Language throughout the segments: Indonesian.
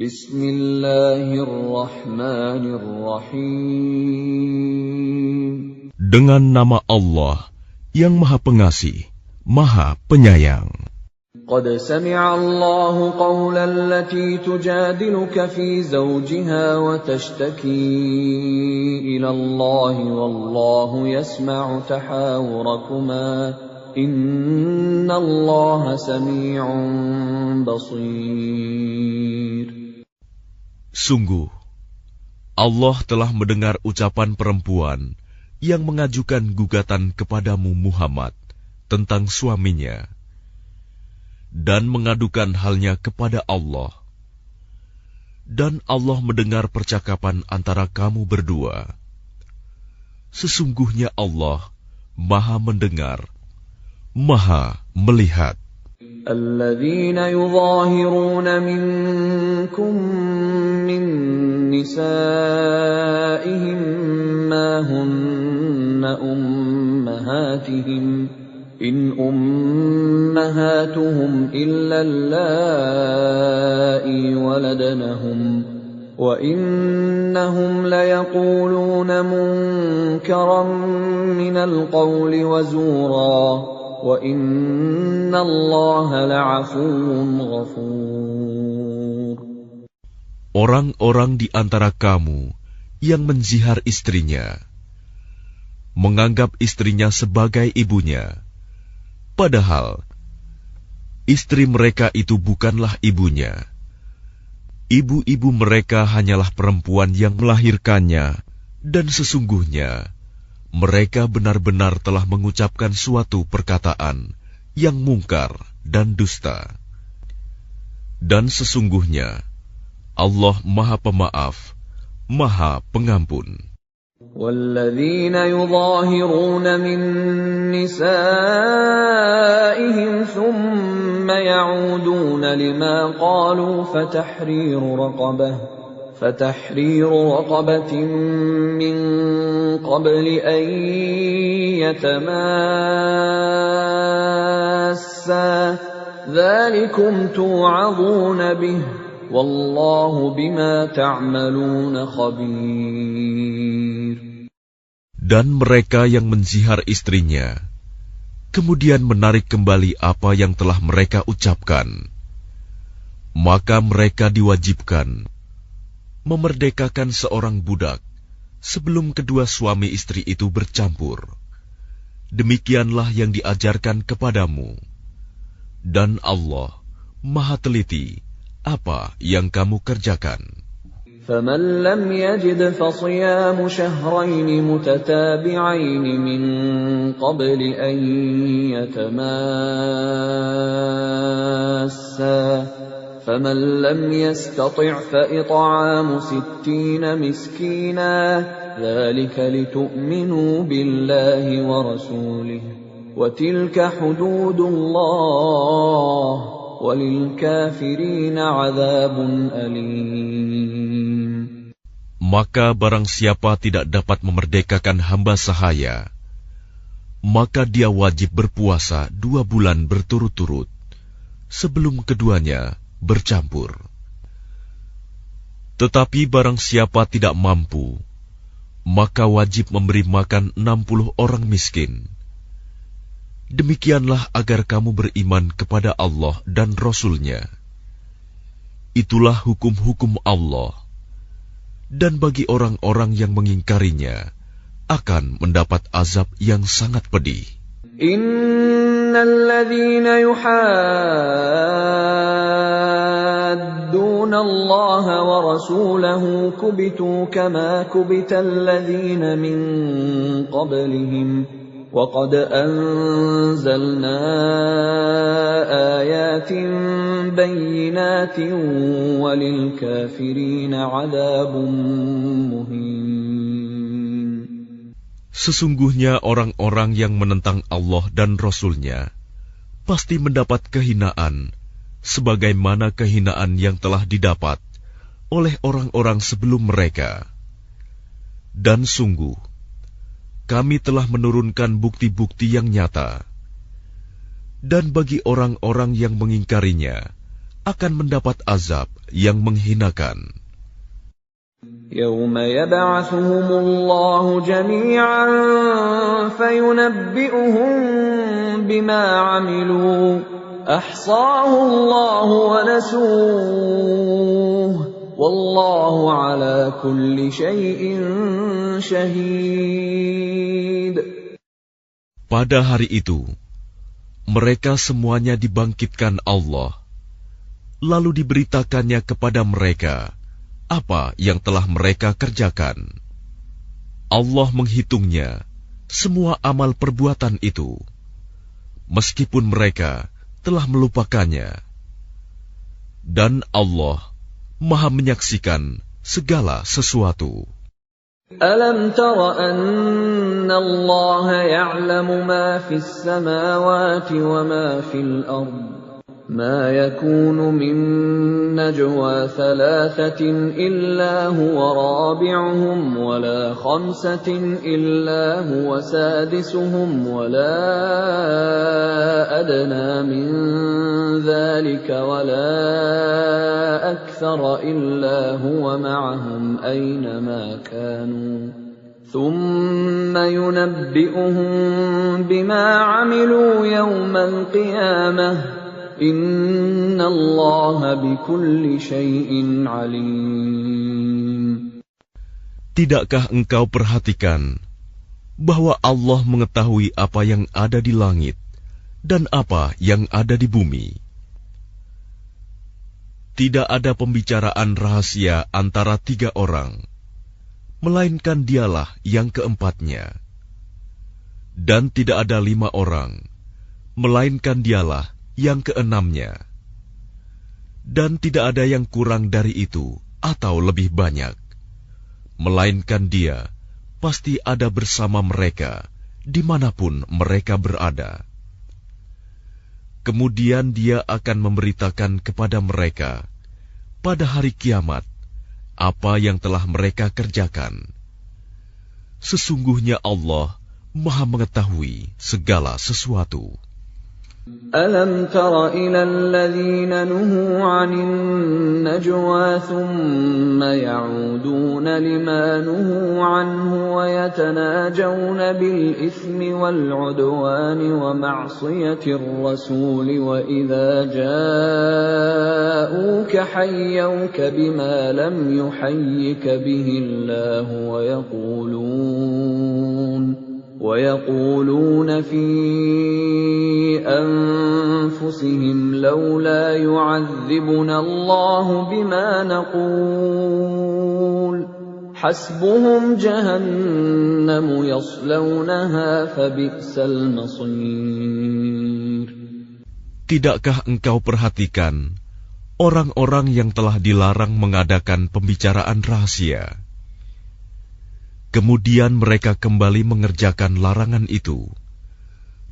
Bismillahirrahmanirrahim. Dengan nama Allah yang Maha Pengasih, Maha Penyayang. قد سمع الله قول التي تجادلك في زوجها وتشتكي إلى الله والله يسمع تحاوركما إن الله سميع بصير. Sungguh, Allah telah mendengar ucapan perempuan yang mengajukan gugatan kepadamu Muhammad tentang suaminya dan mengadukan halnya kepada Allah. Dan Allah mendengar percakapan antara kamu berdua. Sesungguhnya Allah Maha mendengar, Maha melihat. الذين يظاهرون منكم من نسائهم ما هن أمهاتهم إن أمهاتهم إلا اللائي ولدنهم وإنهم ليقولون منكرا من القول وزورا وَإِنَّ اللَّهَ لَعَفُوٌّ غَفُورٌ. Orang-orang di antara kamu yang menzihar istrinya, menganggap istrinya sebagai ibunya, padahal istri mereka itu bukanlah ibunya. Ibu-ibu mereka hanyalah perempuan yang melahirkannya, dan sesungguhnya mereka benar-benar telah mengucapkan suatu perkataan yang mungkar dan dusta. Dan sesungguhnya Allah Maha Pemaaf, Maha Pengampun. وَالَّذِينَ يُظَاهِرُونَ مِن نِّسَائِهِمْ ثُمَّ يَعُودُونَ لِمَا قَالُوا فَتَحْرِيرُ رَقَبَةٍ مِّن قَبْلِ أَن يَتَمَاسَّا ذَلِكُمْ تُوعَظُونَ بِهِ وَاللَّهُ بِمَا تَعْمَلُونَ خَبِيرٌ. Dan mereka yang menzihar istrinya, kemudian menarik kembali apa yang telah mereka ucapkan, maka mereka diwajibkan memerdekakan seorang budak sebelum kedua suami istri itu bercampur. Demikianlah yang diajarkan kepadamu. Dan Allah Maha teliti apa yang kamu kerjakan. فَمَنْ لَمْ يَجِدْ فَصِيَامُ شَهْرَيْنِ مُتَتَابِعَيْنِ مِنْ قَبْلِ أَنْ يَتَمَاسَّا فَمَنْ لَمْ يَسْتَطِعْ فَإِطْعَامُ 60 مِسْكِينًا ذَلِكَ لِتُؤْمِنُوا بِاللَّهِ وَرَسُولِهِ وَتِلْكَ حُدُودُ اللَّهِ وَلِلْكَافِرِينَ عَذَابٌ أَلِيمٌ. Maka barang siapa tidak dapat memerdekakan hamba sahaya, maka dia wajib berpuasa 2 bulan berturut-turut sebelum keduanya bercampur. Tetapi barang siapa tidak mampu, maka wajib memberi makan 60 orang miskin. Demikianlah agar kamu beriman kepada Allah dan Rasul-Nya. Itulah hukum-hukum Allah. Dan bagi orang-orang yang mengingkarinya, akan mendapat azab yang sangat pedih. Innalladzina yuhadduna Allah wa rasulahu kubitu kama kubital ladzina min qablihim وَقَدْ أَنزَلْنَا آيَاتٍ بَيِّنَاتٍ وَلِلْكَافِرِينَ عَذَابٌ مُهِينٌ. Sesungguhnya orang-orang yang menentang Allah dan Rasul-Nya pasti mendapat kehinaan sebagaimana kehinaan yang telah didapat oleh orang-orang sebelum mereka. Dan sungguh kami telah menurunkan bukti-bukti yang nyata. Dan bagi orang-orang yang mengingkarinya, akan mendapat azab yang menghinakan. يوم يبعثهم الله جميعا فينبئهم بما عملوا أحصاه الله ونسوه والله على كل شيء شهيد. Pada hari itu, mereka semuanya dibangkitkan Allah, lalu diberitakannya kepada mereka apa yang telah mereka kerjakan. Allah menghitungnya semua amal perbuatan itu, meskipun mereka telah melupakannya. Dan Allah Maha menyaksikan segala sesuatu. ألم تر أن الله يعلم ما في السماوات وما في الأرض ما يكون من نجوى ثلاثة إلا هو رابعهم ولا خمسة إلا هو سادسهم ولا أدنى من ذلك ولا أكثر إلا هو معهم أينما كانوا ثم ينبئهم بما عملوا يوم القيامة Inna Allah bikulli syai'in alim. Tidakkah engkau perhatikan bahwa Allah mengetahui apa yang ada di langit dan apa yang ada di bumi? Tidak ada pembicaraan rahasia antara 3 orang, melainkan dialah yang keempatnya. Dan tidak ada 5 orang, melainkan dialah yang keenamnya, dan tidak ada yang kurang dari itu atau lebih banyak, melainkan Dia pasti ada bersama mereka dimanapun mereka berada. Kemudian Dia akan memberitakan kepada mereka pada hari kiamat apa yang telah mereka kerjakan. Sesungguhnya Allah Maha mengetahui segala sesuatu. ألم تر إلى الذين نهوا عن النجوى ثم يعودون لما نهوا عنه ويتناجون بالإثم والعدوان ومعصية الرسول وإذا جاءوك حيوك بما لم يحيك به الله ويقولون في أنفسهم لولا يعذبنا الله بما نقول حسبهم جهنم يصلونها فبئس المصير. Tidakkah engkau perhatikan orang-orang yang telah dilarang mengadakan pembicaraan rahasia? Kemudian mereka kembali mengerjakan larangan itu,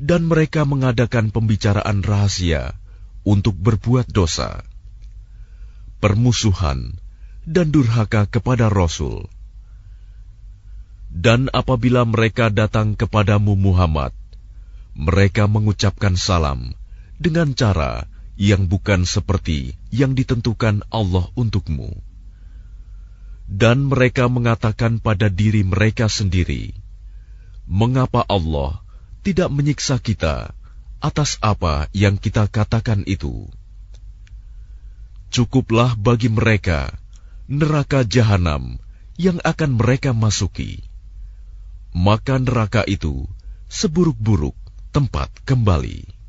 dan mereka mengadakan pembicaraan rahasia untuk berbuat dosa, permusuhan, dan durhaka kepada Rasul. Dan apabila mereka datang kepadamu Muhammad, mereka mengucapkan salam dengan cara yang bukan seperti yang ditentukan Allah untukmu. Dan mereka mengatakan pada diri mereka sendiri, mengapa Allah tidak menyiksa kita atas apa yang kita katakan itu? Cukuplah bagi mereka neraka jahanam yang akan mereka masuki. Maka neraka itu seburuk-buruk tempat kembali.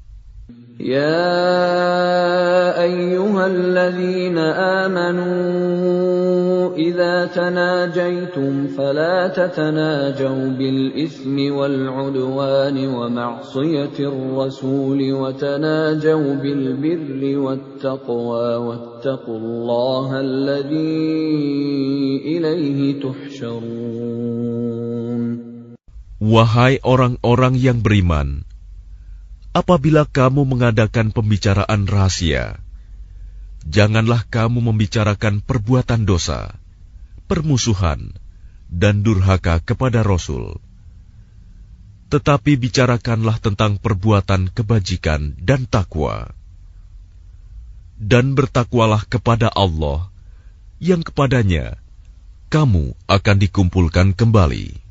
يا أيها الذين آمنوا إذا تناجيتم فلا تتناجوا بالإثم والعدوان ومعصية الرسول وتناجوا بالبر والتقوى واتقوا الله الذي إليه تحشرون. Wahai orang-orang yang beriman, apabila kamu mengadakan pembicaraan rahasia, janganlah kamu membicarakan perbuatan dosa, permusuhan, dan durhaka kepada Rasul. Tetapi bicarakanlah tentang perbuatan kebajikan dan takwa. dan bertakwalah kepada Allah, yang kepadanya kamu akan dikumpulkan kembali.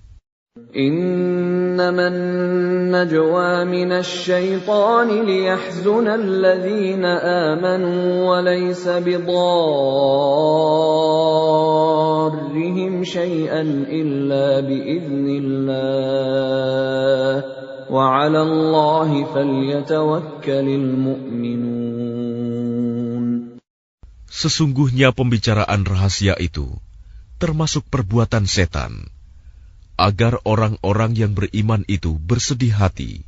إنما النجوى من الشيطان ليحزن الذين آمنوا وليس بضارهم شيئا إلا بإذن الله وعلى الله فليتوكل المؤمنون. Sesungguhnya pembicaraan rahasia itu termasuk perbuatan setan, agar orang-orang yang beriman itu bersedih hati.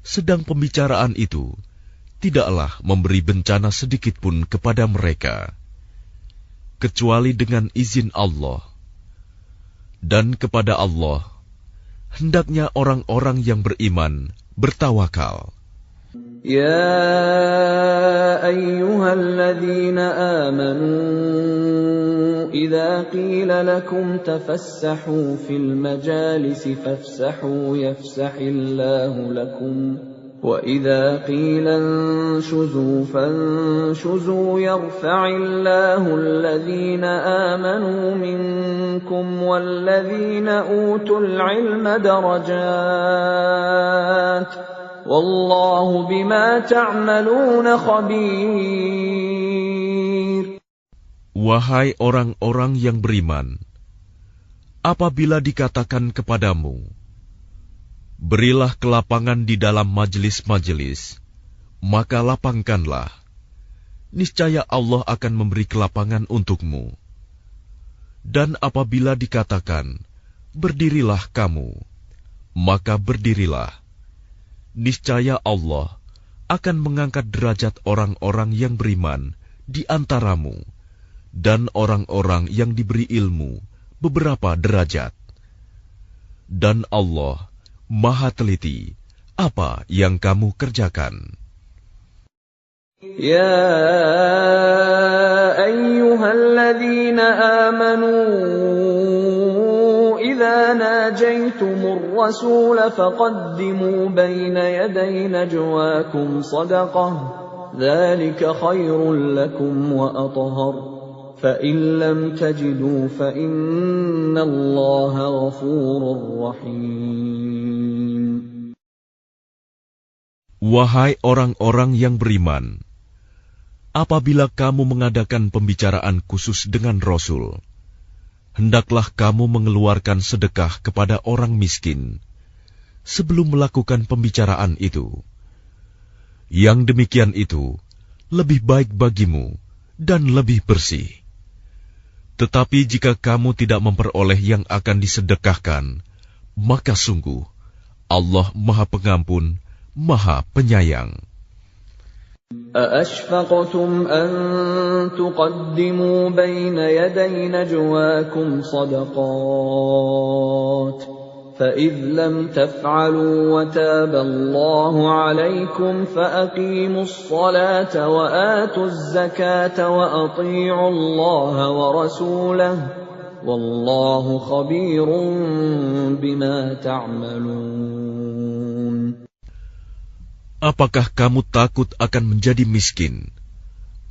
Sedang pembicaraan itu tidaklah memberi bencana sedikitpun kepada mereka, kecuali dengan izin Allah. Dan kepada Allah, hendaknya orang-orang yang beriman bertawakal. يا أيها الذين آمنوا إذا قيل لكم تفسحوا في المجالس فافسحوا يفسح الله لكم وإذا قيل انشزوا فانشزوا يرفع الله الذين آمنوا منكم والذين أوتوا العلم درجات Wallahu bima ta'maluna khabir. Wahai orang-orang yang beriman, apabila dikatakan kepadamu, berilah kelapangan di dalam majelis-majelis, maka lapangkanlah. Niscaya Allah akan memberi kelapangan untukmu. Dan apabila dikatakan, berdirilah kamu, maka berdirilah. Niscaya Allah akan mengangkat derajat orang-orang yang beriman di antaramu dan orang-orang yang diberi ilmu beberapa derajat. Dan Allah Maha teliti apa yang kamu kerjakan. Ya ayyuhalladzina amanu إذا ناجيتم الرسول فقدموا بين يدي نجواكم صدقة ذلك خير لكم وأطهر فإن لم تجدوا فإن الله غفور رحيم. Wahai orang-orang yang beriman, apabila kamu mengadakan pembicaraan khusus dengan Rasul, hendaklah kamu mengeluarkan sedekah kepada orang miskin sebelum melakukan pembicaraan itu. Yang demikian itu lebih baik bagimu dan lebih bersih. Tetapi jika kamu tidak memperoleh yang akan disedekahkan, maka sungguh Allah Maha Pengampun, Maha Penyayang. أَأَشْفَقْتُمْ أَن تُقَدِّمُوا بَيْنَ يَدَيْ نَجْوَاكُمْ صَدَقَاتٍ فَإِذْ لَمْ تَفْعَلُوا وَتَابَ اللَّهُ عَلَيْكُمْ فَأَقِيمُوا الصَّلَاةَ وَآتُوا الزَّكَاةَ وَأَطِيعُوا اللَّهَ وَرَسُولَهُ وَاللَّهُ خَبِيرٌ بِمَا تَعْمَلُونَ. Apakah kamu takut akan menjadi miskin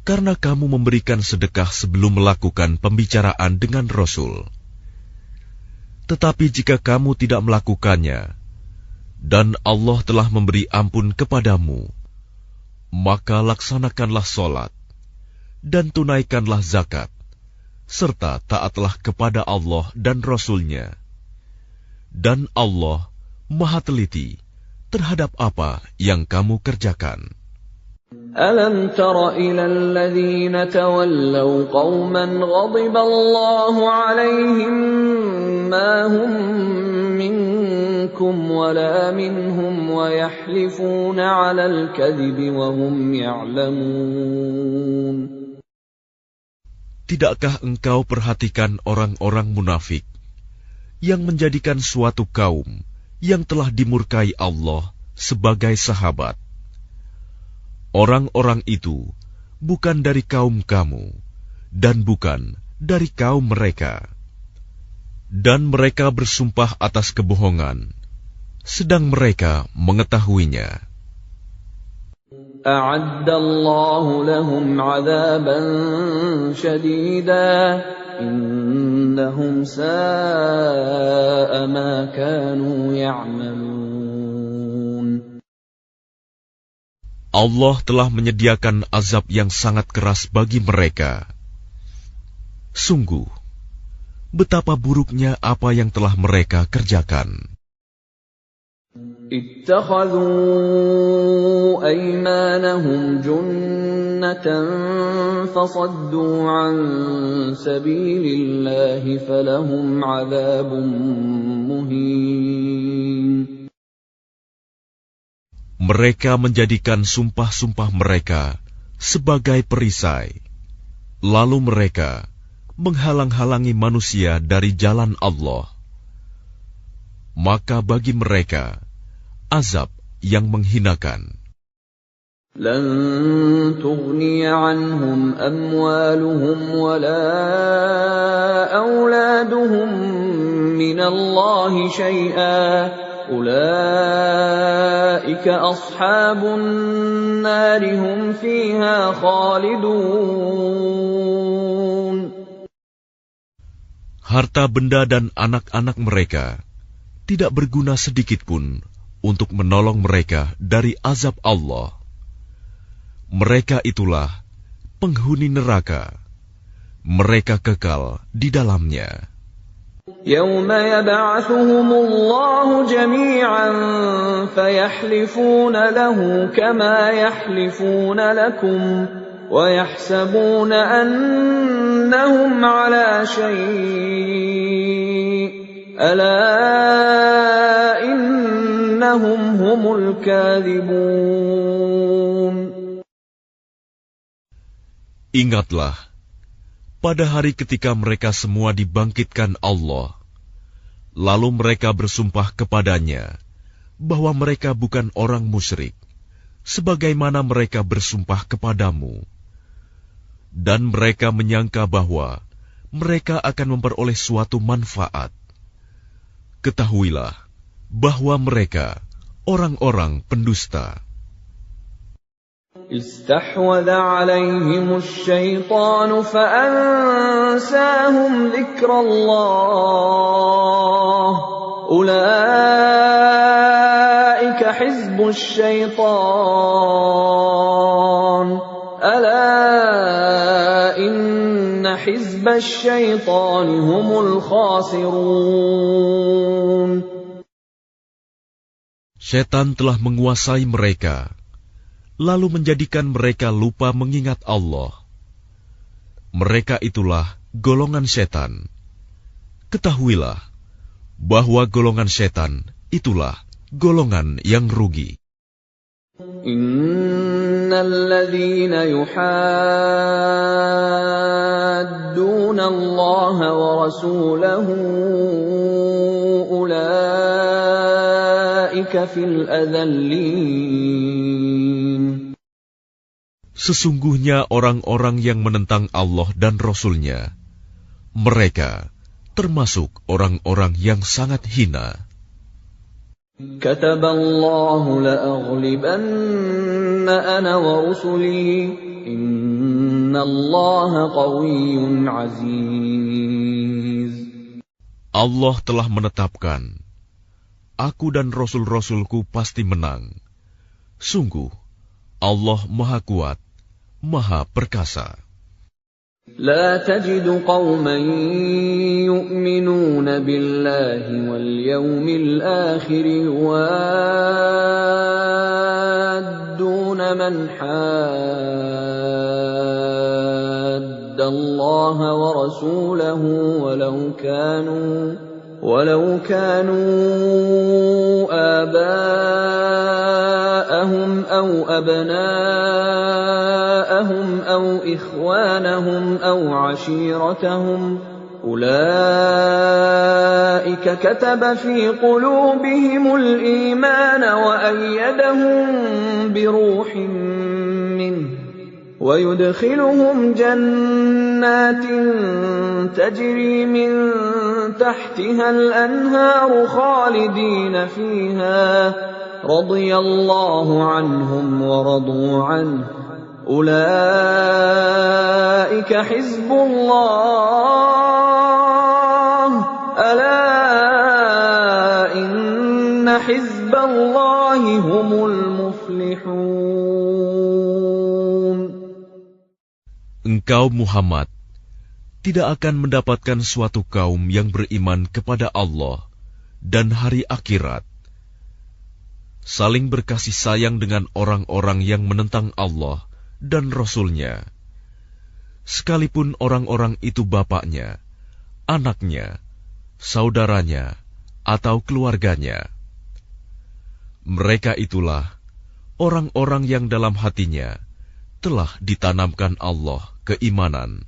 karena kamu memberikan sedekah sebelum melakukan pembicaraan dengan Rasul? Tetapi jika kamu tidak melakukannya, dan Allah telah memberi ampun kepadamu, maka laksanakanlah sholat, dan tunaikanlah zakat, serta taatlah kepada Allah dan Rasul-Nya. Dan Allah Maha teliti terhadap apa yang kamu kerjakan. أَلَمْ تَرَ إِلَى الَّذِينَ تَوَلَّوْا قَوْمًا غَضِبَ اللَّهُ عَلَيْهِمْ مَا هُمْ مِنكُمْ وَلَا مِنْهُمْ وَيَحْلِفُونَ عَلَى الْكَذِبِ وَهُمْ يَعْلَمُونَ. Tidakkah engkau perhatikan orang-orang munafik yang menjadikan suatu kaum yang telah dimurkai Allah sebagai sahabat? Orang-orang itu bukan dari kaum kamu dan bukan dari kaum mereka. Dan mereka bersumpah atas kebohongan, sedang mereka mengetahuinya. أعد الله لهم عذابا شديدا إنهم ساء ما كانوا يعملون. Allah telah menyediakan azab yang sangat keras bagi mereka. Sungguh, betapa buruknya apa yang telah mereka kerjakan. اتخذوا أيمانهم جنة فصدوا عن سبيل الله فلهم عذاب مهين. Mereka menjadikan sumpah-sumpah mereka sebagai perisai, lalu mereka menghalang-halangi manusia dari jalan Allah. Maka bagi mereka azab yang menghinakan. لن تغني عنهم أموالهم ولا أولادهم من الله شيئا أولئك أصحاب النار هم فيها خالدون. Harta benda dan anak-anak mereka tidak berguna sedikitpun untuk menolong mereka dari azab Allah. Mereka itulah penghuni neraka. Mereka kekal di dalamnya. يوم يبعثهم الله جميعا فيحلفون له كما يحلفون لكم ويحسبون أنهم على شيء ألا إنهم هم الكاذبون. Ingatlah, pada hari ketika mereka semua dibangkitkan Allah, lalu mereka bersumpah kepadanya bahwa mereka bukan orang musyrik, sebagaimana mereka bersumpah kepadamu. Dan mereka menyangka bahwa mereka akan memperoleh suatu manfaat. Ketahuilah bahwa mereka orang-orang pendusta. استحوذ عليهم الشيطان فأنساهم ذكر الله أولئك حزب الشيطان ألا إن حزب الشيطان هم الخاسرون. Setan telah menguasai mereka, lalu menjadikan mereka lupa mengingat Allah. Mereka itulah golongan setan. Ketahuilah bahwa golongan setan itulah golongan yang rugi. Innalladzina yuhadduna Allah wa rasulahu ulaika fil adallin. Sesungguhnya orang-orang yang menentang Allah dan Rasul-Nya, mereka termasuk orang-orang yang sangat hina. Kataballahu la'aghlibanna ana wa rusuli innallaha qawiyyun aziz. Allah telah menetapkan, aku dan Rasul-Rasulku pasti menang. Sungguh, Allah Maha Kuat, Maha Perkasa. لا تجد قوما يؤمنون بالله واليوم الآخر يوادون من حاد الله ورسوله ولو كانوا آباءهم أو أبناءهم أو إخوانهم أو عشيرتهم أولئك كتب في قلوبهم الإيمان وأيدهم بروح منه ويدخلهم جنات تجري من تحتها الأنهار خالدين فيها radhiyallahu anhum wa radu anhu. Ulaika hizbullah. Ala inna hizballahi humul muflihun. Engkau Muhammad tidak akan mendapatkan suatu kaum yang beriman kepada Allah dan hari akhirat, saling berkasih sayang dengan orang-orang yang menentang Allah dan Rasul-Nya, sekalipun orang-orang itu bapaknya, anaknya, saudaranya, atau keluarganya. Mereka itulah orang-orang yang dalam hatinya telah ditanamkan Allah keimanan,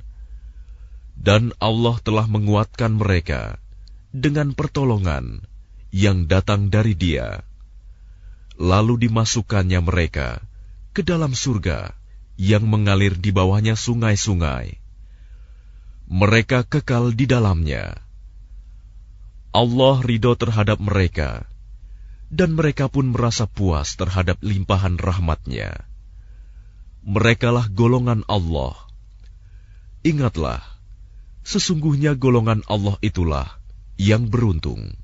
dan Allah telah menguatkan mereka dengan pertolongan yang datang dari Dia. Lalu dimasukkannya mereka ke dalam surga yang mengalir di bawahnya sungai-sungai. Mereka kekal di dalamnya. Allah ridho terhadap mereka, dan mereka pun merasa puas terhadap limpahan rahmat-Nya. Merekalah golongan Allah. Ingatlah, sesungguhnya golongan Allah itulah yang beruntung.